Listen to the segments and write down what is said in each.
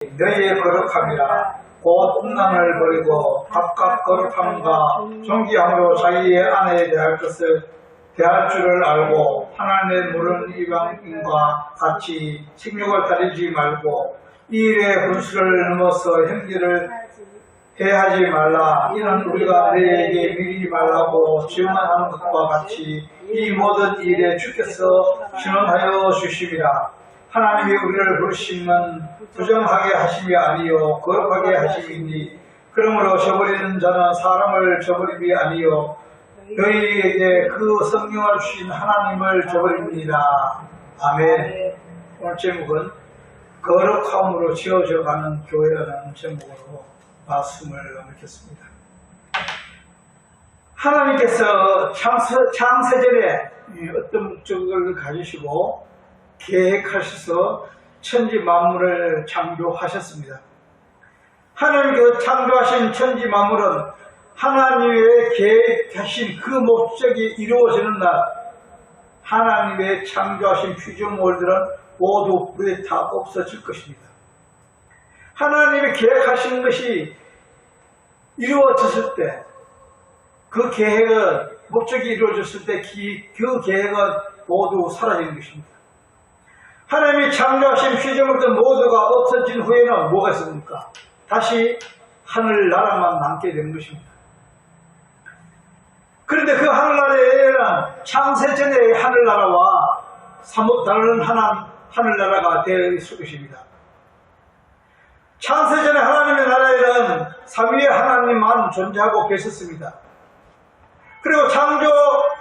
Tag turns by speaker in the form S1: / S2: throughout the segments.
S1: 너희의 거룩함이라 곧 음란을 버리고 각각 거룩함과 존귀함으로 자기의 아내에 대할 것을 대할 줄을 알고 하나님의 모르는 이방인과 같이 식욕을 다리지 말고 이 일의 분수를 넘어서 형제를 해하지 말라. 이는 우리가 너희에게 미리지 말라고 증언하는 것과 같이 이 모든 일에 주께서 신원하여 주심이라. 하나님이 우리를 부르심은 부정하게 하심이 아니요 거룩하게 하심이니 그러므로 저버리는 자는 사람을 저버림이 아니요 너희에게 그 성령을 주신 하나님을 저버립니다. 아멘. 오늘 제목은 거룩함으로 지어져가는 교회라는 제목으로 말씀을 나누겠습니다. 하나님께서 창세전에 어떤 목적을 가지시고 계획하셔서 천지 만물을 창조하셨습니다. 하나님께서 창조하신 천지 만물은 하나님의 계획하신 그 목적이 이루어지는 날 하나님의 창조하신 피조물들은 모두 불에 다 없어질 것입니다. 하나님이 계획하신 것이 이루어졌을 때 그 계획은 목적이 이루어졌을 때 그 계획은 모두 사라지는 것입니다. 하나님이 창조하신 피조물들 모두가 없어진 후에는 뭐가 있습니까? 다시 하늘나라만 남게 되는 것입니다. 그런데 그 하늘나라에는 창세전의 하늘나라와 사뭇 다른 하늘나라가 되어 있을 것입니다. 창세전의 하나님의 나라에는 삼위의 하나님만 존재하고 계셨습니다. 그리고 창조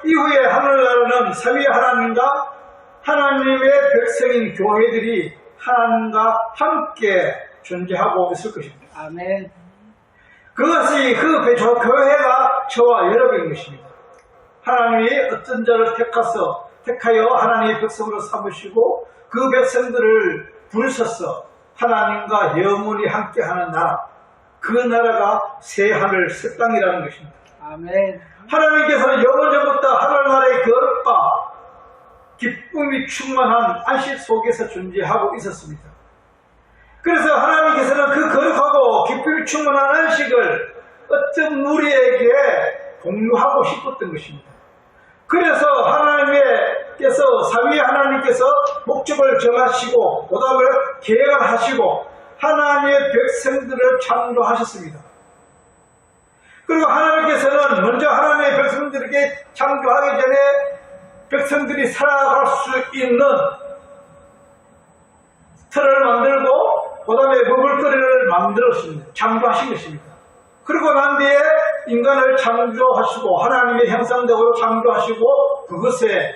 S1: 이후의 하늘나라는 삼위의 하나님과 하나님의 백성인 교회들이 하나님과 함께 존재하고 있을 것입니다.
S2: 아멘.
S1: 그것이 그 교회가 저와 여러분인 것입니다. 하나님이 어떤 자를 택하여 하나님의 백성으로 삼으시고 그 백성들을 부르셔서 하나님과 영원히 함께하는 나라, 그 나라가 새 하늘 새 땅이라는 것입니다.
S2: 아멘.
S1: 하나님께서는 영원전부터 하늘나라의 거룩과 기쁨이 충만한 안식 속에서 존재하고 있었습니다. 그래서 하나님께서는 그 거룩하고 기쁨이 충만한 안식을 어떤 무리에게 공유하고 싶었던 것입니다. 그래서 하나님께서 삼위의 하나님께서 목적을 정하시고 보답을 계획을 하시고 하나님의 백성들을 창조하셨습니다. 그리고 하나님께서는 먼저 하나님의 백성들에게 창조하기 전에 백성들이 살아갈 수 있는 틀을 만들고 그 다음에 먹을거리를 만들었습니다. 창조하신 것입니다. 그리고 난 뒤에 인간을 창조하시고 하나님의 형상대로 창조하시고 그것에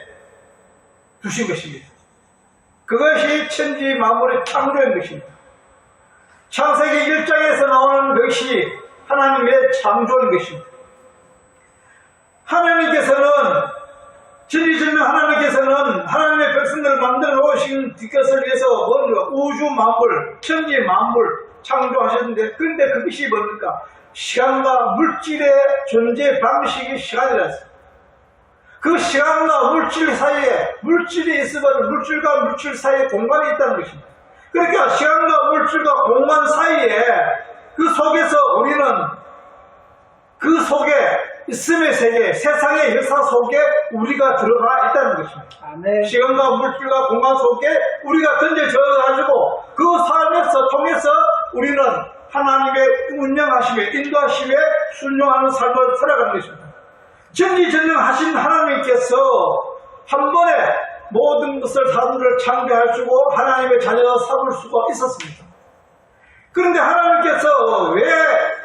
S1: 두신 것입니다. 그것이 천지 만물의 창조인 것입니다. 창세기 1장에서 나오는 것이 하나님의 창조인 것입니다. 하나님께서는 진리전능 하나님께서는 하나님의 백성들을 만들어 놓으신 것을 위해서 먼저 우주 만물, 천지 만물 창조하셨는데 그런데 그것이 뭡니까? 시간과 물질의 존재 방식이 시간이라서 그 시간과 물질 사이에 물질이 있으면 물질과 물질 사이에 공간이 있다는 것입니다. 그러니까 시간과 물질과 공간 사이에 그 속에서 우리는 그 속에 있음의 세계, 세상의 역사 속에 우리가 들어가 있다는 것입니다.
S2: 아멘.
S1: 시간과 물질과 공간 속에 우리가 던져져가지고 그 삶에서 통해서 우리는 하나님의 운영하심에 인도하심에 순종하는 삶을 살아가는 것입니다. 전지전능하신 하나님께서 한 번에 모든 것을 사람들을 창조하시고 하나님의 자녀가 삼을 수가 있었습니다. 그런데 하나님께서 왜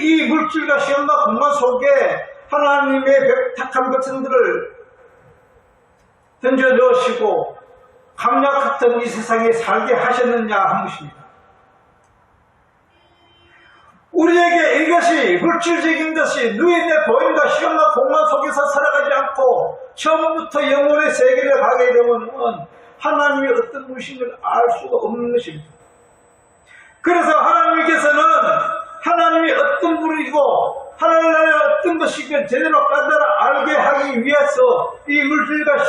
S1: 이 물질과 시간과 공간 속에 하나님의 택한 백성들을 던져 넣으시고 강약했던 이 세상에 살게 하셨느냐 한 것입니다. 우리에게 이것이 물질적인 것이 누인의 보임과 시간과 공간 속에서 살아가지 않고 처음부터 영혼의 세계를 가게 되면 하나님이 어떤 분이신지를 알 수가 없는 것입니다. 그래서 하나님께서는 하나님이 어떤 분이고 하나님의 어떤 것이든 제대로 간단히 알게 하기 위해서 이 물질과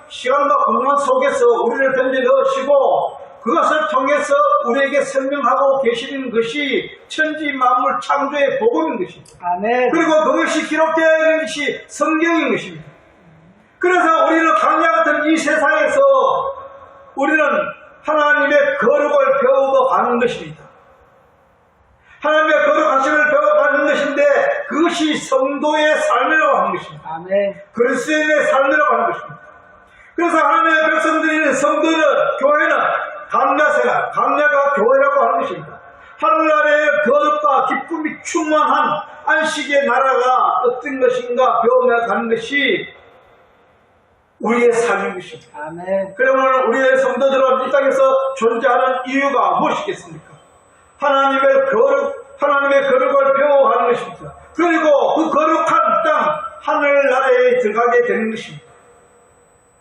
S1: 시간과 공간 속에서 우리를 던져 넣으시고 그것을 통해서 우리에게 설명하고 계시는 것이 천지 만물 창조의 복음인 것입니다.
S2: 아멘.
S1: 그리고 그것이 기록되어 있는 것이 성경인 것입니다. 그래서 우리는 강야 같은 이 세상에서 우리는 하나님의 거룩을 배우고 가는 것입니다. 하나님의 거룩하심을 배워가는 것인데 그것이 성도의 삶이라고 하는 것입니다.
S2: 아멘.
S1: 그리스도인의 삶이라고 하는 것입니다. 그래서 하나님의 백성들이 성도는 교회는 강야생활, 강야가 교회라고 하는 것입니다. 하늘나라의 거룩과 기쁨이 충만한 안식의 나라가 어떤 것인가 배우며 가는 것이 우리의 삶인 것입니다.
S2: 아멘.
S1: 그러면 우리의 성도들은 이 땅에서 존재하는 이유가 무엇이겠습니까? 하나님의 거룩을 배워가는 것입니다. 그리고 그 거룩한 땅, 하늘나라에 들어가게 되는 것입니다.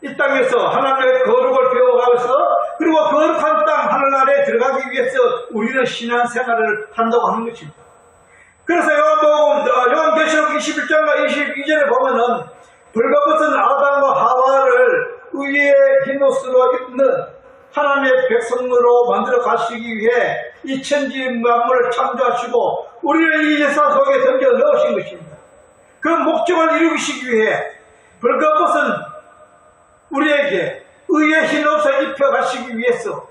S1: 이 땅에서 하나님의 거룩을 배워가면서 그리고 거룩한 땅, 하늘나라에 들어가기 위해서 우리는 신앙생활을 한다고 하는 것입니다. 그래서 요한계시록 21장과 22절에 보면은 벌거벗은 아담과 하와를 의의 흰옷으로 입는 하나님의 백성으로 만들어 가시기 위해 이 천지 만물을 창조하시고 우리를 이 세상 속에 던져 넣으신 것입니다. 그 목적을 이루시기 위해 벌거벗은 우리에게 의의 흰옷을 입혀 가시기 위해서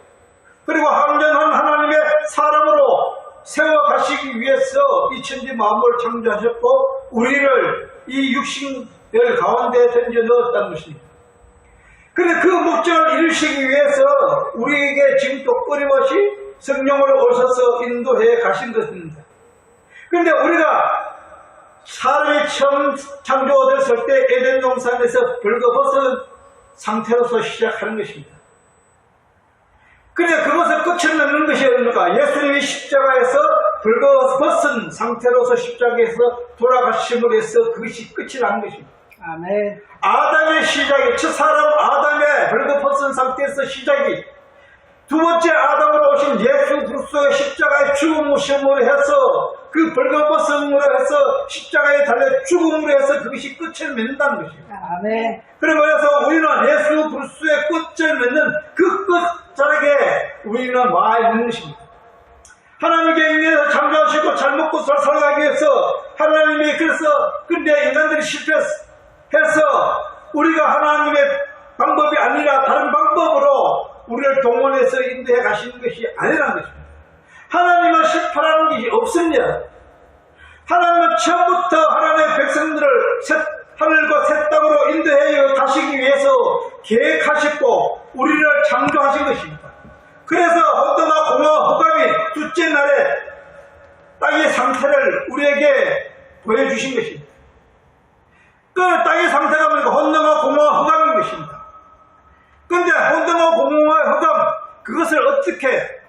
S1: 그리고 완전한 하나님의 사람으로 세워 가시기 위해서 이 천지 만물을 창조하셨고 우리를 이 육신들 가운데 던져 넣었다는 것입니다. 그런데 그 목적을 이루시기 위해서 우리에게 지금도 끊임없이 성령으로 오셔서 인도해 가신 것입니다. 그런데 우리가 사람이 처음 창조됐을 때 에덴 동산에서 벌거벗은 상태로서 시작하는 것입니다. 그런데 그것을 끝을 맺는 것이 뭡니까? 예수님이 십자가에서 벌거벗은 상태로서 십자가에서 돌아가심으로 해서 그것이 끝이 나는 것입니다.
S2: 아멘.
S1: 아담의 시작이, 첫 사람 아담의 벌거벗은 상태에서 시작이 두 번째 아담으로 오신 예수 그리스도의 십자가의 죽음으로 해서 그 벌거벗음으로 해서 십자가에 달려 죽음으로 해서 그것이 끝을 맺는다는 것입니다.
S2: 아멘.
S1: 그래서 우리는 예수 그리스도의 끝을 맺는 그 끝자락에 우리는 와 있는 것입니다. 하나님께 인해서 창조하시고 잘 먹고 잘 살아가기 위해서 하나님이 그래서 근데 인간들이 실패해서 우리가 하나님의 방법이 아니라 다른 방법으로 우리를 동원해서 인도해 가시는 것이 아니라는 것입니다. 하나님은 실패라는 것이 없습니다. 하나님은 처음부터 하나님의 백성들을 하늘과 새 땅으로 인도해 가시기 위해서 계획하셨고 우리를 창조하신 것입니다. 그래서 혼돈과 공허와 흑암이 둘째 날에 땅의 상태를 우리에게 보여주신 것입니다. 그 땅의 상태가 뭡니까? 혼돈과 공허와 흑암인 것입니다. 그런데 혼돈과 공허와 흑암 그것을 어떻게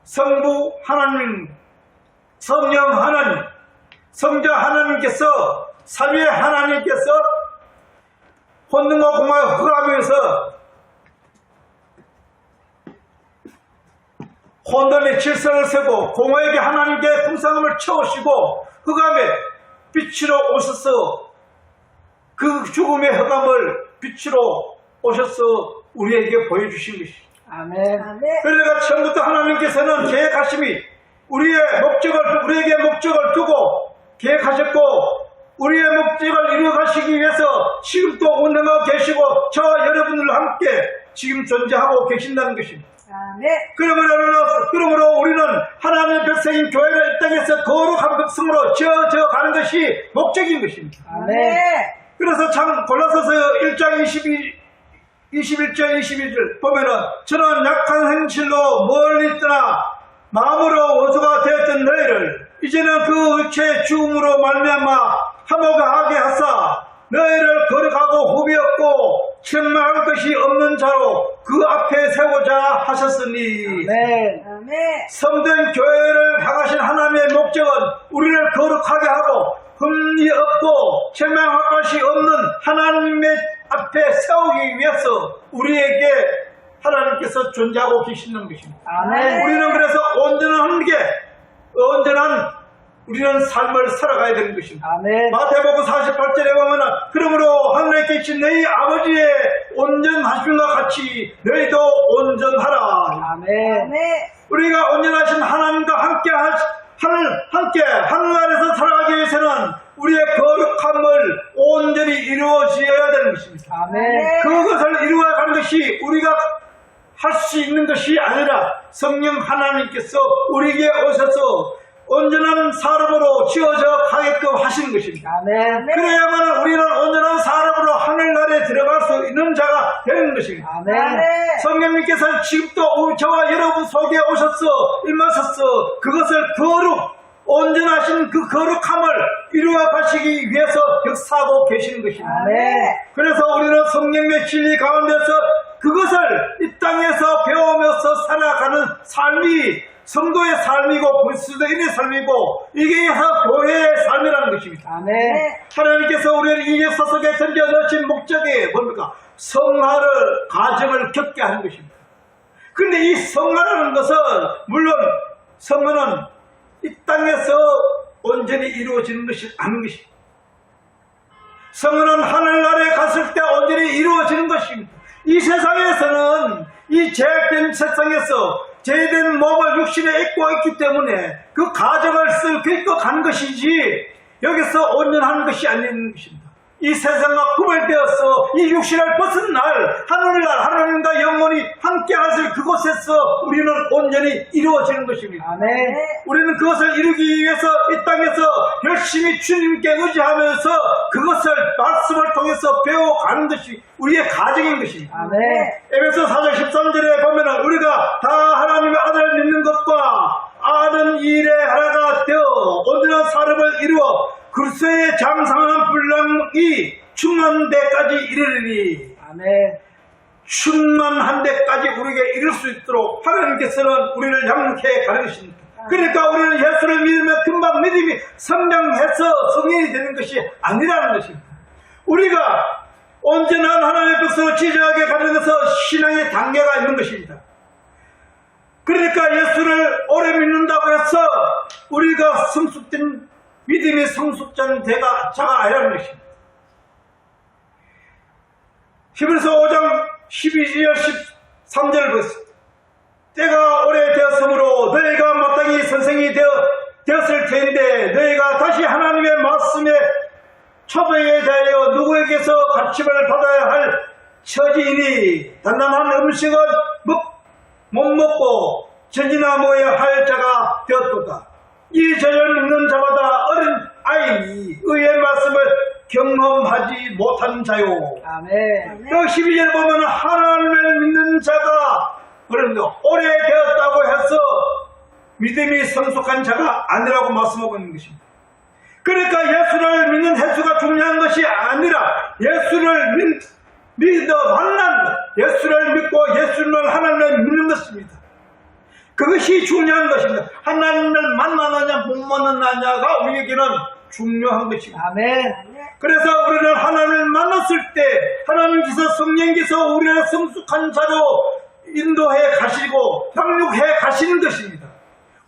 S1: 성부 하나님, 성령 하나님, 성자 하나님께서 삼위의 하나님께서 혼돈과 공허와 흑암에서 혼돈의 질서를 세고 공허에게 하나님께 풍성함을 채우시고 흑암에 빛으로 오셔서 그 죽음의 흑암을 빛으로 오셔서 우리에게 보여주신 것입니다.
S2: 아멘.
S1: 그러니까 처음부터 하나님께서는 계획하심이 우리에게 목적을 두고 계획하셨고 우리의 목적을 이루어가시기 위해서 지금도 운행하고 계시고 저와 여러분들과 함께 지금 존재하고 계신다는 것입니다. 그러므로 우리는 하나님의 백성인 교회를 이 땅에서 거룩한 백성으로 지어져 가는 것이 목적인 것입니다.
S2: 아멘.
S1: 그래서 참 골로새서 1장 21절 22절 보면은 저는 약한 행실로 멀리 떠나 마음으로 원수가 되었던 너희를 이제는 그 의체의 죽음으로 말미암아 화목하게 하사 너희를 거룩하고 후비 없고 책망할 것이 없는 자로 그 앞에 세우자 하셨으니 성된 교회를 향하신 하나님의 목적은 우리를 거룩하게 하고 흠이 없고 책망할 것이 없는 하나님의 앞에 세우기 위해서 우리에게 하나님께서 존재하고 계시는 것입니다.
S2: 아멘.
S1: 우리는 그래서 온전한 우리는 삶을 살아가야 되는 것입니다.
S2: 아멘.
S1: 마태복음 48절에 보면 그러므로 하늘에 계신 너희 아버지의 온전하심과 같이 너희도 온전하라.
S2: 아멘.
S1: 우리가 온전하신 하나님과 함께 하늘 아래서 살아가기 위해서는 우리의 거룩함을 온전히 이루어져야 되는 것입니다.
S2: 아멘.
S1: 그것을 이루어가는 것이 우리가 할 수 있는 것이 아니라 성령 하나님께서 우리에게 오셔서 온전한 사람으로 지어져 가게끔 하시는 것입니다.
S2: 아멘.
S1: 그래야만 우리는 온전한 사람으로 하늘나라에 들어갈 수 있는 자가 되는 것입니다.
S2: 아멘.
S1: 성령님께서 지금도 저와 여러분 속에 오셔서 임하셔서 그것을 온전하신 그 거룩함을 이루어 가시기 위해서 역사하고 계시는 것입니다.
S2: 아멘.
S1: 그래서 우리는 성령의 진리 가운데서 그것을 이 땅에서 배우면서 살아가는 삶이 성도의 삶이고 그리스도인의 삶이고 이게 교회의 삶이라는 것입니다.
S2: 아멘.
S1: 하나님께서 우리를 이 역사 속에 던져 넣으신 목적이 뭡니까? 성화를 가정을 겪게 하는 것입니다. 그런데 이 성화라는 것은 물론 성화는 이 땅에서 온전히 이루어지는 것이 아닌 것입니다. 성화는 하늘나라에 갔을 때 온전히 이루어지는 것입니다. 이 세상에서는 이 죄악된 세상에서 죄된 몸을 육신에 입고 있기 때문에 그 가정을 끌고 간 것이지 여기서 온전한 것이 아닌 것입니다. 이 세상과 구별되어서 이 육신을 벗은 날 하늘날 하나님과 영원히 함께 하실 그곳에서 우리는 온전히 이루어지는 것입니다.
S2: 아멘.
S1: 우리는 그것을 이루기 위해서 이 땅에서 열심히 주님께 의지하면서 그것을 말씀을 통해서 배워가는 것이 우리의 가정인 것입니다.
S2: 아멘.
S1: 에베소 4장 13절에 보면 우리가 다 하나님의 아들을 믿는 것과 아는 일에 하나가 되어 온전한 사람을 이루어 그리스도의 장성한 분량이 충만한 데까지 이르리니.
S2: 아멘.
S1: 충만한 데까지 우리에게 이룰 수 있도록 하나님께서는 우리를 양육해 가는 것입니다. 그러니까 우리는 예수를 믿으면 금방 믿음이 성장해서 성인이 되는 것이 아니라는 것입니다. 우리가 온전한 하나님의 백성을 지지하게 가는 것은 신앙의 단계가 있는 것입니다. 그러니까 예수를 오래 믿는다고 해서 우리가 성숙된 믿음이 성숙된 자가 아니라는 것입니다. 히브리서 5장 12절 13절을 보겠습니다. 때가 오래되었으므로 너희가 마땅히 선생이 되었을 텐데 너희가 다시 하나님의 말씀에 초보에 대하여 누구에게서 가르침을 받아야 할 처지이니 단단한 음식은 못 먹고 전이나 먹어야 할 자가 되었도다. 이 저를 믿는 자마다 어린 아이니 의의 말씀을 경험하지 못한 자요.
S2: 아멘.
S1: 또 12절 보면 하나님을 믿는 자가 그런데 오래되었다고 해서 믿음이 성숙한 자가 아니라고 말씀하고 있는 것입니다. 그러니까 예수를 믿는 횟수가 중요한 것이 아니라 예수를 믿어 만난 것, 예수를 믿고 예수를 하나님을 믿는 것입니다. 그것이 중요한 것입니다. 하나님을 만나느냐 못 만나느냐가 우리에게는 중요한 것입니다.
S2: 아멘.
S1: 그래서 우리는 하나님을 만났을 때 하나님께서 성령께서 우리를 성숙한 자로 인도해 가시고 양육해 가시는 것입니다.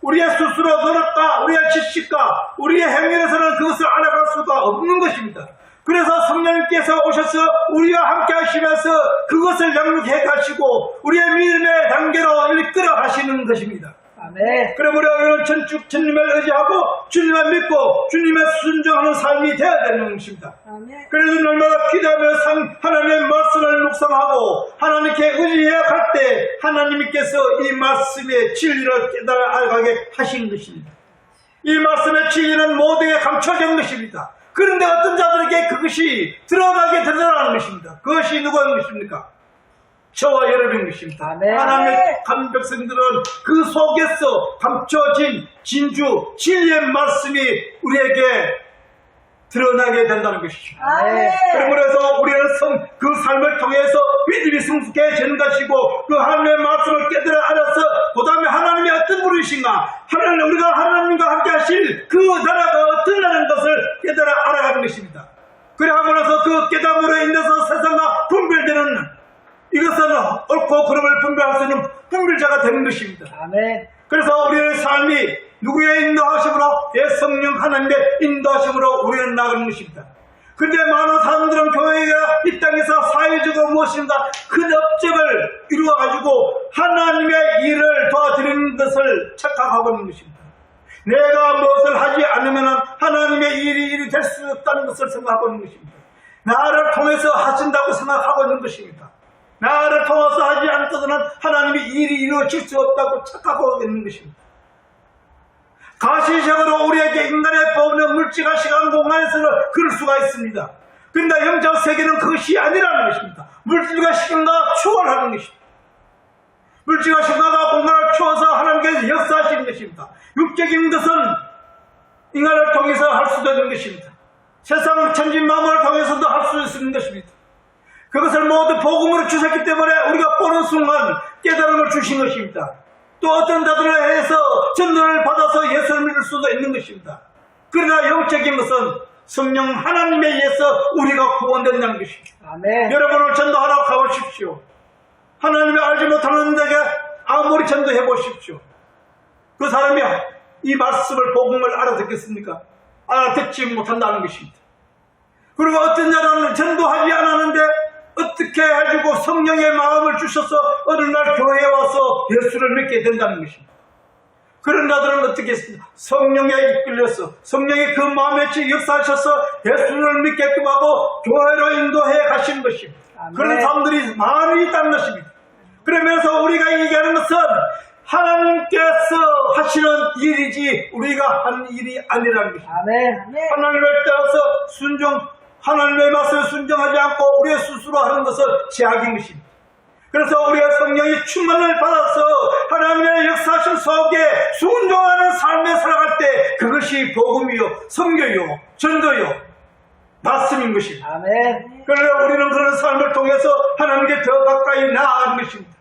S1: 우리의 스스로 노력과 우리의 지식과 우리의 행위에서는 그것을 알아갈 수가 없는 것입니다. 그래서 성령님께서 오셔서 우리와 함께 하시면서 그것을 양육해 가시고 우리의 믿음의 단계로 이끌어 가시는 것입니다.
S2: 아멘.
S1: 그러므로 우리는 주님을 의지하고 주님을 믿고 주님의 순종하는 삶이 되어야 되는 것입니다.
S2: 아멘.
S1: 그래서 날마다 기도하며 하나님의 말씀을 묵상하고 하나님께 의지해야 할 때 하나님께서 이 말씀의 진리를 깨달아 알게 하신 것입니다. 이 말씀의 진리는 모두에게 감춰진 것입니다. 그런데 어떤 자들에게 그것이 드러나는 것입니다. 그것이 누구의 것입니까? 저와 여러분의 것입니다.
S2: 아멘.
S1: 하나님의 택한 백성들은 그 속에서 감춰진 진주 진리의 말씀이 우리에게 드러나게 된다는 것이죠.
S2: 아멘.
S1: 그래서 우리는 그 삶을 통해서 믿음이 성숙해지는 것이고 그 하나님의 말씀을 깨달아 알아서 그 다음에 하나님이 어떤 분이신가 우리가 하나님과 함께 하실 그 나라가 어떤 나라인 것을 깨달아 알아가는 것입니다. 그래 함으로써 그 깨달음으로 인해서 세상과 분별되는 이것은 옳고 그름을 분별할 수 있는 분별자가 되는 것입니다.
S2: 아멘.
S1: 그래서 우리의 삶이 누구의 인도하심으로? 성령 하나님의 인도하심으로 우리는 나가는 것입니다. 근데 많은 사람들은 교회가 이 땅에서 사회적으로 무엇인가 큰 업적을 이루어가지고 하나님의 일을 도와드리는 것을 착각하고 있는 것입니다. 내가 무엇을 하지 않으면 하나님의 일이 될 수 없다는 것을 생각하고 있는 것입니다. 나를 통해서 하신다고 생각하고 있는 것입니다. 나를 통해서 하지 않고서는 하나님의 일이 이루어질 수 없다고 착각하고 있는 것입니다. 가시적으로 우리에게 인간의 법은 물질과 시간 공간에서는 그럴 수가 있습니다. 그런데 영적 세계는 그것이 아니라는 것입니다. 물질과 시간과 초월하는 것입니다. 물질과 시간과 공간을 초월해서 하나님께서 역사하시는 것입니다. 육적인 것은 인간을 통해서 할 수도 있는 것입니다. 세상 천지 만물을 통해서도 할 수 있는 것입니다. 그것을 모두 복음으로 주셨기 때문에 우리가 보는 순간 깨달음을 주신 것입니다. 또 어떤 자들을 해서 전도를 받아서 예수를 믿을 수도 있는 것입니다. 그러나 영적인 것은 성령 하나님에 의해서 우리가 구원된다는 것입니다.
S2: 아멘.
S1: 여러분을 전도하러 가보십시오. 하나님이 알지 못하는 자에게 아무리 전도해 보십시오. 그 사람이 이 말씀을 복음을 알아듣겠습니까? 알아듣지 못한다는 것입니다. 그리고 어떤 자는 전도하지 않았는데 어떻게 해주고 성령의 마음을 주셔서 어느 날 교회에 와서 예수를 믿게 된다는 것입니다. 그런 자들은 어떻게 했습니까? 성령에 이끌려서 성령이 그 마음에 역사하셔서 예수를 믿게끔 하고 교회로 인도해 가신 것입니다.
S2: 아멘.
S1: 그런 사람들이 많이 있다는 것입니다. 그러면서 우리가 얘기하는 것은 하나님께서 하시는 일이지 우리가 하는 일이 아니라는 것입니다.
S2: 아멘.
S1: 하나님을 따라서 하나님의 말씀을 순종하지 않고 우리의 스스로 하는 것은 제약인 것입니다. 그래서 우리가 성령의 충만을 받아서 하나님의 역사하신 속에 순종하는 삶에 살아갈 때 그것이 복음이요, 선교요, 전도요, 말씀인 것입니다.
S2: 아멘.
S1: 그러나 우리는 그런 삶을 통해서 하나님께 더 가까이 나아가는 것입니다.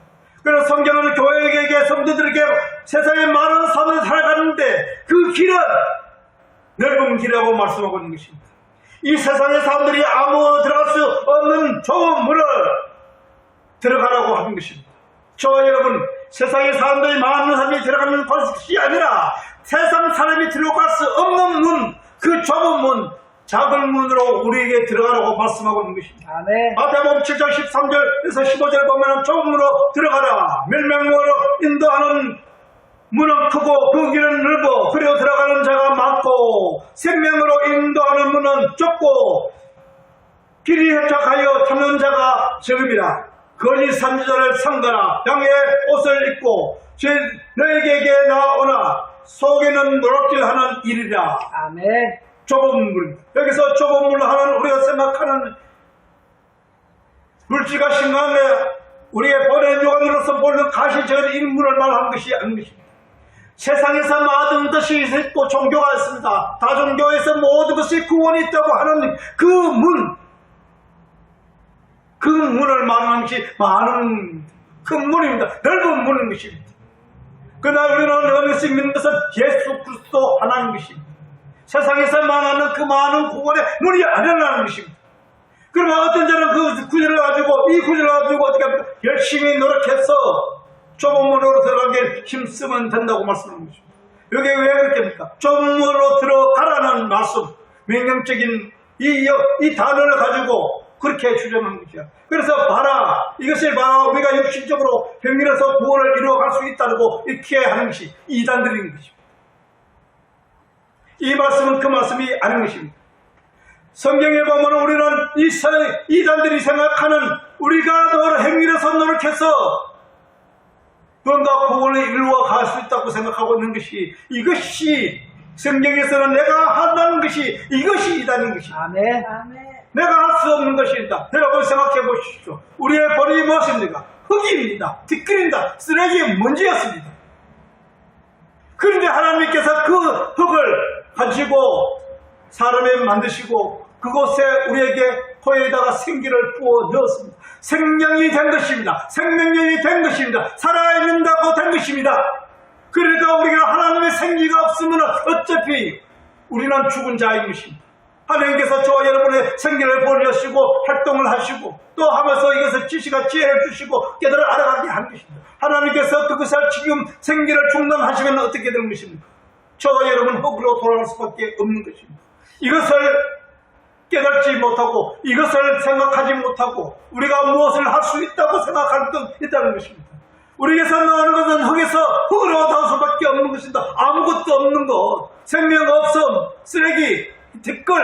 S1: 그래서 성경은 교회에게, 성도들에게 세상에 많은 삶을 살아가는데 그 길은 넓은 길이라고 말씀하고 있는 것입니다. 이 세상의 사람들이 아무나 들어갈 수 없는 좁은 문을 들어가라고 하는 것입니다. 저와 여러분, 세상의 사람들이 많은 사람이 들어가는 것이 아니라 세상 사람이 들어갈 수 없는 문, 그 좁은 문, 작은 문으로 우리에게 들어가라고 말씀하고 있는 것입니다.
S2: 아멘.
S1: 마태복음 7장 13절에서 15절 보면 좁은 문으로 들어가라. 멸망으로 인도하는 문은 크고 그 길은 넓어 그리고 들어가는 자가 많고 생명으로 인도하는 문은 좁고 길이 협착하여 찾는 자가 적음이라. 거짓 선지자를 상가라. 양의 옷을 입고 너에게 나오나 속에는 노략질하는 일이라.
S2: 아멘.
S1: 좁은 물. 여기서 좁은 물로 하는 우리가 생각하는 물질과 신간에 우리의 본의 요강으로서 보는 가시적인 인물을 말하는 것이 아닌 것입니다. 세상에서 모든 것이 있고 종교가 있습니다. 다종교에서 모든 것이 구원이 있다고 하는 그 문을 말하는 것이 많은 큰 문입니다. 넓은 문인 것입니다. 그러나 우리는 어느새 믿는 것은 예수 그리스도 하나님 것입니다. 세상에서 말하는 그 많은 구원의 문이 아니라는 것입니다. 그러면 어떤 자는 그 구절을 가지고 이 구절을 가지고 어떻게 합니까? 열심히 노력해서 좁은 문으로 들어가게 힘쓰면 된다고 말씀하는 것입니다. 여기 왜 그렇습니까? 좁은 문으로 들어가라는 말씀, 명령적인 이 단어를 가지고 그렇게 주장하는 것이야. 그래서 봐라, 이것을 봐라, 우리가 육신적으로 병이라서 구원을 이루어갈 수 있다고 이렇게 하는 것이 이단들인 것입니다. 이 말씀은 그 말씀이 아닌 것입니다. 성경에 보면 우리는 이단들이 생각하는 우리가 행위로서 노력해서 뭔가 구원을 이루어 갈 수 있다고 생각하고 있는 것이 이것이 성경에서는 내가 한다는 것이 이것이 이단인 것입니다.
S2: 아멘.
S1: 내가 할 수 없는 것입니다. 여러분 생각해 보십시오. 우리의 벌이 무엇입니까? 흙입니다. 뒷글입니다. 쓰레기 먼지였습니다. 그런데 하나님께서 그 흙을 가지고 사람을 만드시고 그곳에 우리에게 코에다가 생기를 부어 넣었습니다. 생명이 된 것입니다. 생명력이 된 것입니다. 살아있는다고 된 것입니다. 그러니까 우리가 하나님의 생기가 없으면 어차피 우리는 죽은 자인 것입니다. 하나님께서 저와 여러분의 생기를 보내시고 활동을 하시고 또 하면서 이것을 지시가 지혜를 주시고 깨달아 알아가게 한 것입니다. 하나님께서 그것을 지금 생기를 중단하시면 어떻게 되는 것입니까? 저와 여러분 흙으로 돌아갈 수밖에 없는 것입니다. 이것을 깨닫지 못하고 이것을 생각하지 못하고 우리가 무엇을 할 수 있다고 생각할 수 있다는 것입니다. 우리에게서 나오는 것은 흙에서 흙으로 나올 수밖에 없는 것입니다. 아무것도 없는 것, 생명 없음, 쓰레기, 댓글,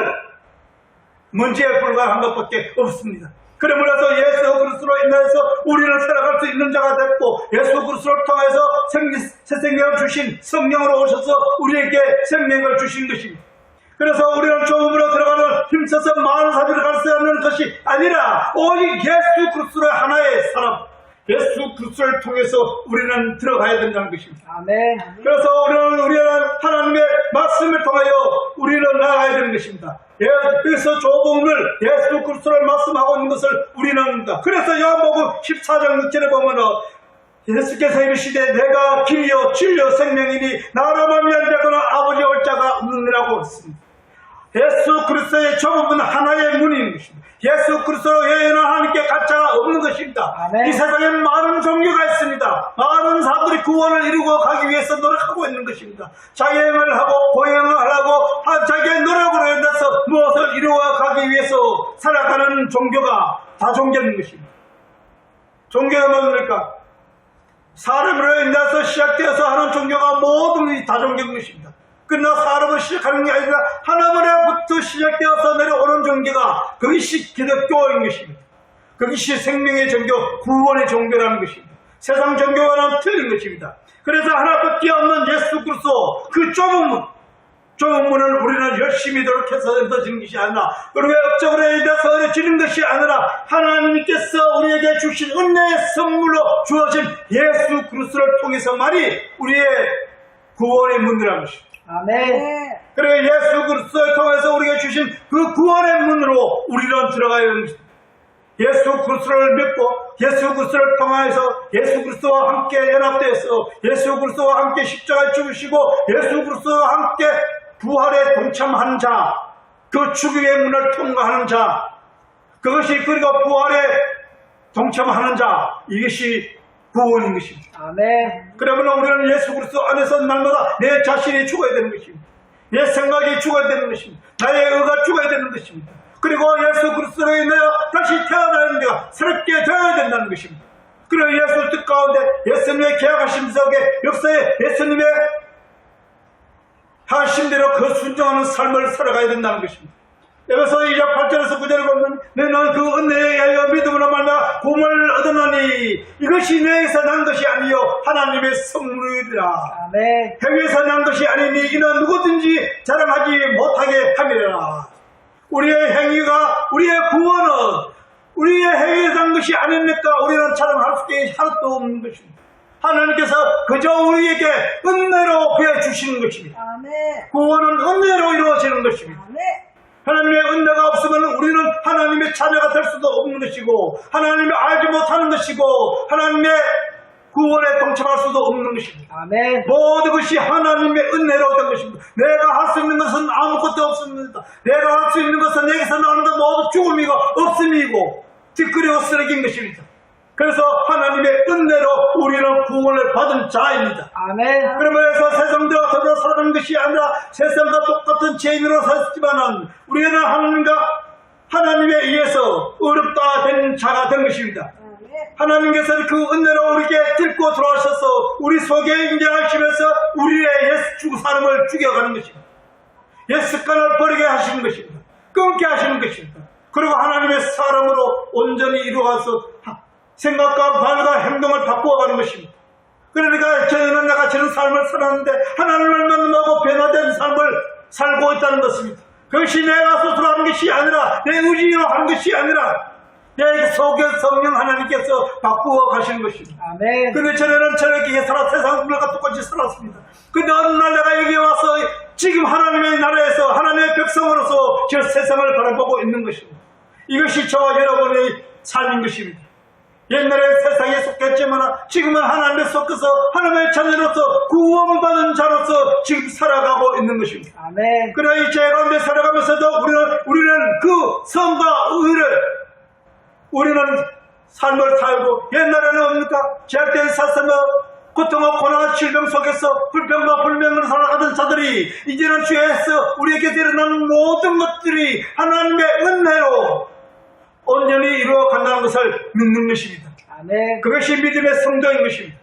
S1: 먼지에 불과한 것밖에 없습니다. 그러므로 예수 그리스도로 인하여서 우리는 살아갈 수 있는 자가 됐고 예수 그리스도를 통해서 새 생명을 주신 성령으로 오셔서 우리에게 생명을 주신 것입니다. 그래서 우리는 조금으로 들어가는 힘써서 많은 사람들을 가르치는 것이 아니라 오직 예수 그리스도의 하나의 사람, 예수 그리스도를 통해서 우리는 들어가야 된다는 것입니다.
S2: 아멘.
S1: 그래서 우리는 하나님의 말씀을 통하여 우리는 나아가야 되는 것입니다. 그래서 조복을 예수 그리스도를 말씀하고 있는 것을 우리는 합니다. 그래서 요한복음 14장 6절에 보면은 예수께서 이르시되 내가 길이요 진리요 생명이니 나로 말미암아 되거나 아버지 올 자가 없느니라고 했습니다. 예수 그리스도의 전부는 하나의 문인 것입니다. 예수 그리스도로 예언한 하나님께 가짜가 없는 것입니다.
S2: 아멘.
S1: 이 세상에 많은 종교가 있습니다. 많은 사람들이 구원을 이루고 가기 위해서 노력하고 있는 것입니다. 자행을 하고 고행을 하고 자기의 노력으로 인해서 무엇을 이루어 가기 위해서 살아가는 종교가 다종교인 것입니다. 종교가 뭡니까? 사람으로 인해서 시작되어서 하는 종교가 모든 다종교인 것입니다. 그러나 사람을 시작하는 게 아니라 하나님으로부터 시작되어서 내려오는 종교가 그것이 기독교인 것입니다. 그것이 생명의 종교, 구원의 종교라는 것입니다. 세상 종교와는 틀린 것입니다. 그래서 하나밖에 없는 예수 그리스도 그 좁은 문을 우리는 열심히 노력해서 얻어지는 것이 아니라 우리가 업적으로 인해서 얻어지는 것이 아니라 하나님께서 우리에게 주신 은혜의 선물로 주어진 예수 그리스도를 통해서만이 우리의 구원의 문이라는 것입니다.
S2: 아멘.
S1: 그래 예수 그리스도를 통해서 우리가 주신 그 구원의 문으로 우리는 들어가야 합니다. 예수 그리스도를 믿고 예수 그리스도를 통하여서 예수 그리스도와 함께 연합되어서 예수 그리스도와 함께 십자가에 죽으시고 예수 그리스도와 함께 부활에 동참하는 자, 그 죽음의 문을 통과하는 자, 그것이 그리고 부활에 동참하는 자, 이것이 구원인 것입니다.
S2: 아멘.
S1: 그러면 우리는 예수 그리스도 안에서 날마다 내 자신이 죽어야 되는 것입니다. 내 생각이 죽어야 되는 것입니다. 나의 의가 죽어야 되는 것입니다. 그리고 예수 그리스도로 인하여 다시 태어나는 데가 새롭게 되어야 된다는 것입니다. 그리고 예수 뜻 가운데 예수님의 계약하신 속에 역사에 예수님의 하심대로 그 순종하는 삶을 살아가야 된다는 것입니다. 여기서 2장 8절에서 9절에 보면 너는 그 은혜에 의하여 믿음으로 말미암아 구원을 얻었나니 이것이 내에서 난 것이 아니요 하나님의 선물이라.
S2: 아멘.
S1: 행위에서 난 것이 아니니 이는 누구든지 자랑하지 못하게 함이라. 우리의 행위가 우리의 구원은 우리의 행위에서 난 것이 아닙니까? 우리는 자랑할 수 있게 하나도 없는 것입니다. 하나님께서 그저 우리에게 은혜로 부여주시는 것입니다.
S2: 아멘.
S1: 구원은 은혜로 이루어지는 것입니다.
S2: 아멘.
S1: 하나님의 은혜가 없으면 우리는 하나님의 자녀가 될 수도 없는 것이고 하나님을 알지 못하는 것이고 하나님의 구원에 동참할 수도 없는 것입니다.
S2: 아멘.
S1: 모든 것이 하나님의 은혜로 된 것입니다. 내가 할 수 있는 것은 아무것도 없습니다. 내가 할 수 있는 것은 내게서 나오는 것 모두 죽음이고 없음이고 뒷그리고 쓰레기인 것입니다. 그래서 하나님의 은혜로 우리는 구원을 받은 자입니다.
S2: 아멘.
S1: 그러면서 세상과 더불어 살아가는 것이 아니라 세상과 똑같은 죄인으로 살지만은 우리는 하나님에 의해서 어렵다 된 자가 된 것입니다. 하나님께서 그 은혜로 우리에게 뚫고 들어와셔서 우리 속에 인정하시면서 우리의 사람을 죽여가는 것입니다. 습관을 버리게 하시는 것입니다. 끊게 하시는 것입니다. 그리고 하나님의 사람으로 온전히 이루어가서 생각과 말과 행동을 바꾸어가는 것입니다. 그러니까 저는 내가 저런 삶을 살았는데 하나님을 만나고 변화된 삶을 살고 있다는 것입니다. 그것이 내가 스스로 하는 것이 아니라 내 의지로 하는 것이 아니라 내 속에 성령 하나님께서 바꾸어 가시는 것입니다.
S2: 아멘.
S1: 근데 저는 저렇게 세상 분들과 똑같이 살았습니다. 근데 어느 날 내가 여기 와서 지금 하나님의 나라에서 하나님의 백성으로서 저 세상을 바라보고 있는 것입니다. 이것이 저와 여러분의 삶인 것입니다. 옛날에 세상에 속했지만 지금은 하나님에 속해서 하나님의 자녀로서 구원받은 자로서 지금 살아가고 있는 것입니다.
S2: 아멘.
S1: 그러나 이 죄 가운데 살아가면서도 우리는 그 선과 의를 우리는 삶을 살고 옛날에는 뭡니까? 제약된 사슬로 고통과 고난 질병 속에서 불평과 불명으로 살아가던 있었던 자들이 이제는 주에서 우리에게 일어나는 모든 것들이 하나님의 은혜로 온전히 이루어간다는 것을 믿는 것입니다.
S2: 아멘.
S1: 그것이 믿음의 성도인 것입니다.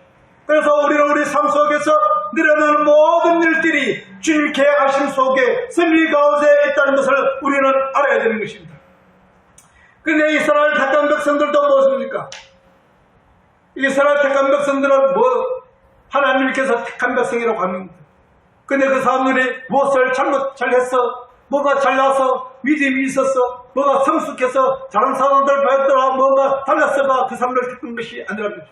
S1: 그래서 우리는 우리 삶 속에서 일어나는 모든 일들이 주님 계획하심 속에 승리 가운데 있다는 것을 우리는 알아야 되는 것입니다. 근데 이스라엘 택한 백성들도 무엇입니까? 이스라엘 택한 백성들은 하나님께서 택한 백성이라고 합니다. 근데 그 사람들이 무엇을 잘했어? 뭐가 잘나서 믿음이 있었어? 뭐가 성숙해서 다른 사람들 배웠더라? 뭐가 달랐어가 그 사람을 택한 것이 아니라는 거죠.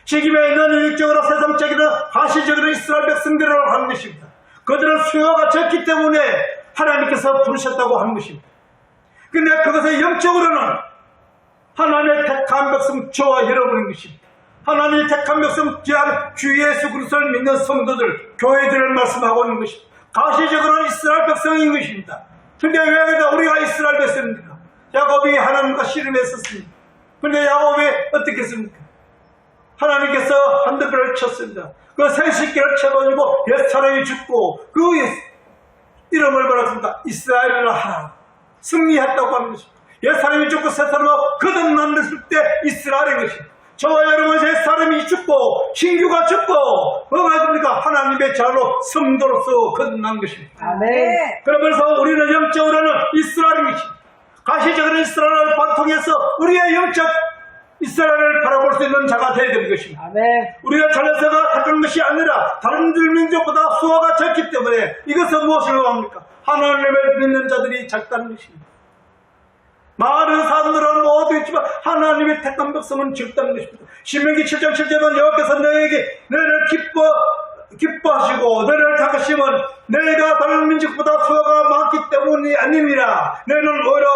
S1: 지금에 있는 일적으로 세상적으로 가시적으로 이스라엘 백성들이라고 하는 것입니다. 그들은 수요가 적기 때문에 하나님께서 부르셨다고 하는 것입니다. 근데 그것의 영적으로는 하나님의 택한 백성 저와 여러분인 것입니다. 하나님의 택한 백성 주 예수 그리스도를 믿는 성도들, 교회들을 말씀하고 있는 것입니다. 가시적으로는 이스라엘 백성인 것입니다. 근데 왜 우리가 이스라엘 백성입니까? 야곱이 하나님과 씨름했었습니다. 근데 야곱이 어떻게 했습니까? 하나님께서 한대표를 쳤습니다. 그 생식기를 쳐가지고 옛 사람이 죽고 그 이름을 말했습니다. 이스라엘이라 하라. 승리했다고 하는 것입니다. 옛 사람이 죽고 새 사람하고 거듭났을 때 이스라엘인 것입니다. 저와 여러분 옛 사람이 죽고 신규가 죽고 뭐가 됩니까? 하나님의 자로 성도로서 거듭난 것입니다.
S2: 아멘.
S1: 그러면서 우리는 영적으로는 이스라엘인 것입니다. 가시적으로 이스라엘을 관통해서 우리의 영적 이스라엘을 바라볼 수 있는 자가 되어야 되는 것입니다.
S2: 아멘.
S1: 우리가 잘나서가 하는 것이 아니라 다른 민족보다 수호가 적기 때문에 이것은 무엇을 합니까? 하나님을 믿는 자들이 작다는 것입니다. 많은 사람들은 모두 있지만 하나님의 택한 백성은 적다는 것입니다. 신명기 7장 7절은 여호와께서 너희를 기뻐하시고 너희를 닦으시면 너희가 다른 민족보다 수호가 많기 때문이 아니니라. 너희는 오히려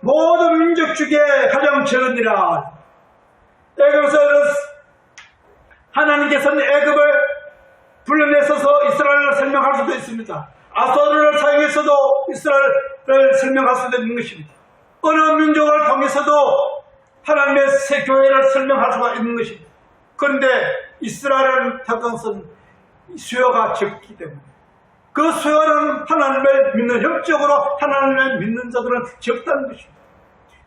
S1: 모든 민족 중에 가장 적으니라. 애굽에서 하나님께서는 애굽을 불러내서서 이스라엘을 설명할 수도 있습니다. 아소르를 사용해서도 이스라엘을 설명할 수도 있는 것입니다. 어느 민족을 통해서도 하나님의 새 교회를 설명할 수가 있는 것입니다. 그런데 이스라엘은 tak강선 수요가 적기 때문에 그 수요는 하나님을 믿는 영적으로 하나님을 믿는 자들은 적다는 것입니다.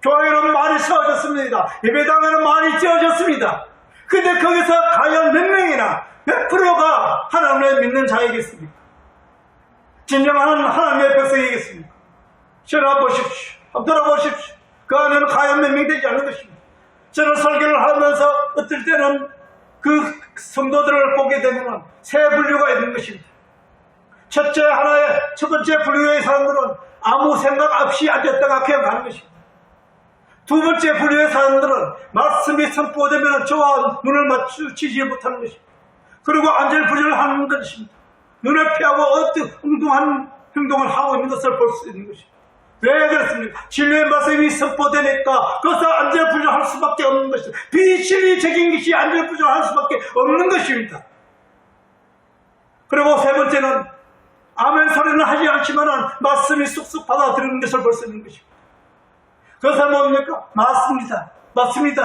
S1: 교회는 많이 세워졌습니다. 예배당에는 많이 지어졌습니다. 근데 거기서 과연 몇 명이나 몇 프로가 하나님을 믿는 자이겠습니까? 진정한 하나님의 백성이겠습니까? 전화보십시오. 한번 들어보십시오. 그 안에는 과연 몇 명이 되지 않는 것입니다. 저는 설교를 하면서 어떨 때는 그 성도들을 보게 되면 세 분류가 있는 것입니다. 첫 번째 분류의 사람들은 아무 생각 없이 앉았다가 그냥 가는 것입니다. 두 번째 분류의 사람들은 말씀이 선포되면 저와 눈을 맞추지 못하는 것입니다. 그리고 안절부절을 하는 것입니다. 눈을 피하고 어떤 엉뚱한 행동을 하고 있는 것을 볼 수 있는 것입니다. 왜 그렇습니까? 진리의 말씀이 선포되니까 그것을 안절부절할 수밖에 없는 것입니다. 비진리적인 것이 안절부절할 수밖에 없는 것입니다. 그리고 세 번째는 아멘 소리는 하지 않지만 말씀이 쑥쑥 받아들이는 것을 볼 수 있는 것입니다. 그것은 뭡니까? 맞습니다.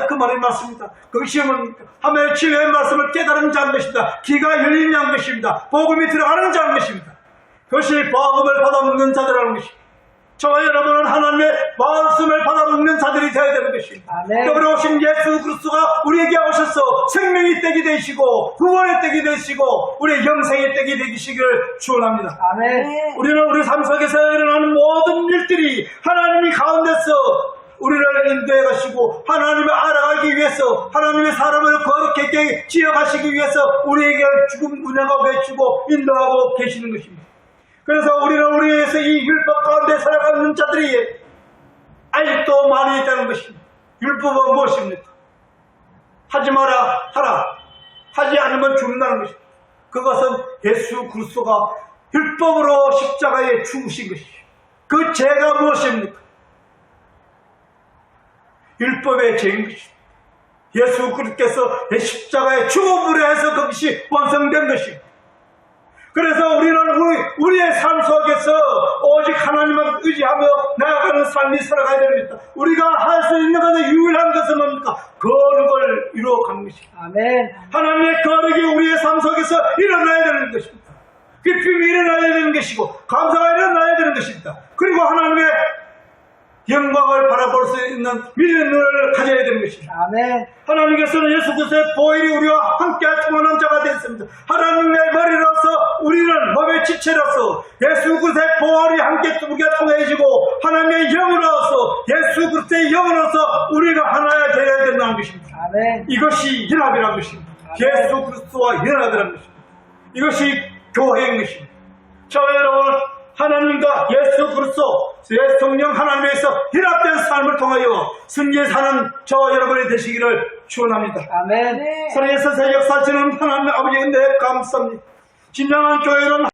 S1: 그 말이 맞습니다. 그것이 뭡니까? 하나님의 진리의 말씀을 깨달은 자인 것입니다. 귀가 열린 자인 것입니다. 복음이 들어가는 자인 것입니다. 그것이 복음을 받아먹는 자들이라는 것입니다. 저와 여러분은 하나님의 말씀을 받아먹는 자들이 되어야 되는 것입니다. 그리고 오신 예수 그리스도가 우리에게 오셔서 생명의 떡이 되시고 구원의 떡이 되시고 우리의 영생의 떡이 되시기를 축원합니다.
S2: 아멘.
S1: 우리는 우리 삶 속에서 일어나는 모든 일들이 하나님이 가운데서 우리를 인도해 가시고 하나님을 알아가기 위해서 하나님의 사람을 거룩하게 지어가시기 위해서 우리에게 죽음 운행하고 계시고 인도하고 계시는 것입니다. 그래서 우리는 우리에서 이 율법 가운데 살아가는 자들이 아직도 많이 있다는 것입니다. 율법은 무엇입니까? 하지 마라 하라. 하지 않으면 죽는다는 것입니다. 그것은 예수 그리스도가 율법으로 십자가에 죽으신 것이죠. 그 죄가 무엇입니까? 율법의 죄인 것입니다. 예수 그리스도께서 십자가에 죽음으로 해서 그것이 완성된 것입니다. 그래서 우리는 우리의 삶 속에서 오직 하나님을 의지하며 나아가는 삶이 살아가야 됩니다. 우리가 할 수 있는 것은 유일한 것은 뭡니까? 거룩을 이루어가는 것입니다.
S2: 아멘.
S1: 하나님의 거룩이 우리의 삶 속에서 일어나야 되는 것입니다. 기쁨이 일어나야 되는 것이고 감사가 일어나야 되는 것입니다. 그리고 하나님의 영광을 바라볼 수 있는 믿음을 가져야 되는 것입니다.
S2: 아멘.
S1: 하나님께서는 예수 그리스도의 보혈이 우리와 함께 통하는 자가 되었습니다. 하나님의 머리로서 우리는 몸의 지체로서 예수 그리스도의 보혈이 함께 우리가 통해지고 하나님의 영으로서 예수 그리스도의 영으로서 우리가 하나가 되어야 된다는 것입니다.
S2: 아멘.
S1: 이것이 연합이라는 것입니다. 예수 그리스도와 연합이라는 것입니다. 이것이 교회인 것입니다. 자, 여러분, 하나님과 예수 그리스도, 성령 하나님에서 연합된 삶을 통하여 승리에 사는 저와 여러분이 되시기를 축원합니다.
S2: 아멘.
S1: 사랑의 선생 역사하시는 하나님 아버지 은혜 감사합니다. 진정한 교회는